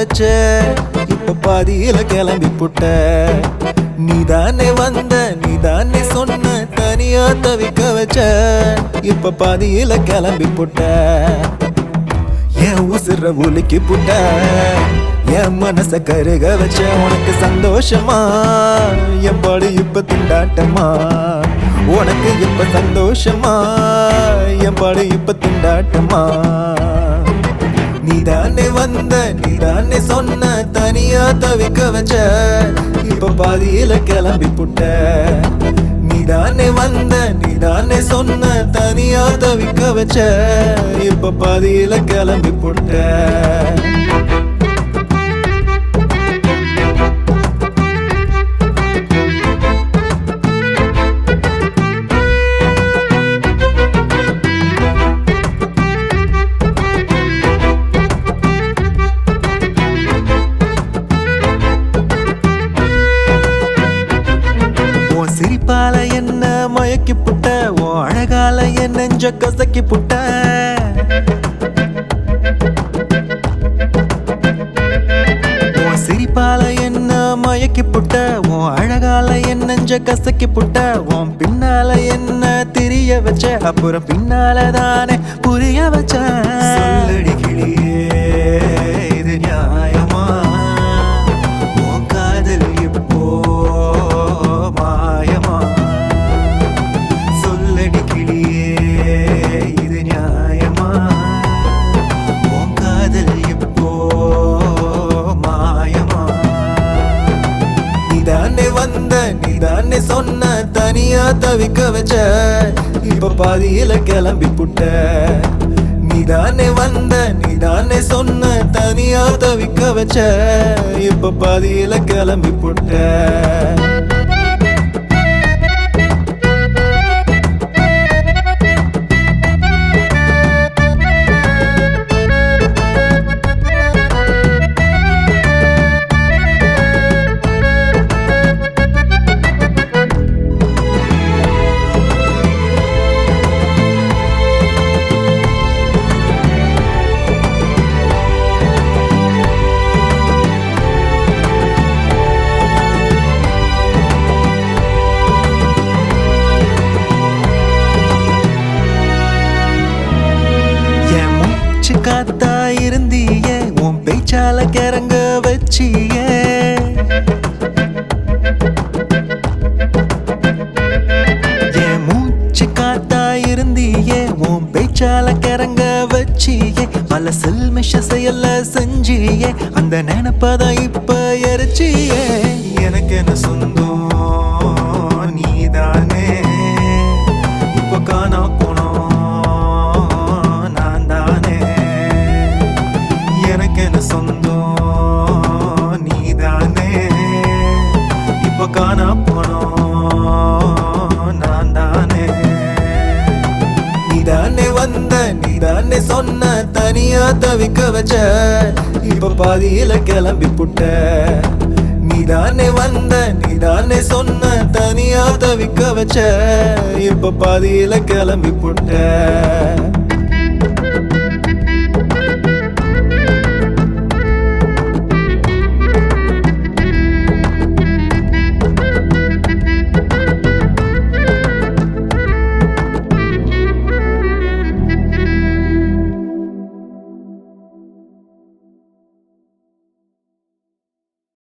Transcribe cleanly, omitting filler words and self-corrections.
வச்ச இப்ப பாதியில கிளம்பி புட்ட நீதானே வந்த நீதானே சொன்ன தனியா தவிக்க வச்ச இப்ப பாதியில கிளம்பி புட்ட என் உசுர உலுக்கி புட்ட என் மனச கருக வச்ச உனக்கு சந்தோஷமா என் பாடு இப்ப திண்டாட்டமா உனக்கு இப்ப சந்தோஷமா என் பாடு இப்ப திண்டாட்டமா நீதானே வந்த நீதானே சொன்ன தனியா தவிக்க வச்ச இப்ப பாதியில கிளம்பி புட்ட நீதானே வந்த நீதானே சொன்ன தனியா தவிக்க வச்ச இப்ப பாதியில கிளம்பி புட்ட சிரிப்பால என்ன மயக்கி புட்ட ஓ அழகால என் நெஞ்ச கசக்கி புட்ட ஓ சிரிப்பால என்ன மயக்கி புட்ட ஓ அழகால என் நெஞ்ச கசக்கி புட்ட உன் பின்னால என்ன தெரிய வச்ச அப்புறம் பின்னால தானே புரிய வச்ச சொல்லடி கிளியே இது நியாயமா உன் காதல் இப்போ மாயமா சொல்லடி கிளியே இது நியாயமா உன் காதல் இப்போ மாயமா நீதானே வந்த நீதானே சொன்ன தனியா தவிக்க வச்ச இப்ப பாதியில கிளம்பி புட்ட நீதானே வந்த நீதானே சொன்ன தனியா தவிக்க வச்ச இப்ப பாதியில கிளம்பி புட்ட காத்தா இருந்திய உன் பேச்சால கிறங்க வச்சிய என் மூச்சு காத்தா இருந்திய உன் பேச்சால கிறங்க வச்சிய பல செல்மிஷ செயல்ல செஞ்சிய அந்த நினைப்பதான் இப்ப எரிச்சிய எனக்கு என்ன சொந்தம் நீதானே இப்ப காணா போனோம் சொந்தம் நீதானே இப்ப காணா போனோம் நான் தானே நீதானே வந்த நீதானே சொன்ன தனியா தவிக்க வச்ச இப்ப பாதியில கிளம்பி புட்ட நீதானே வந்த நீதானே சொன்ன தனியா தவிக்க வச்ச இப்ப பாதியில கிளம்பி புட்ட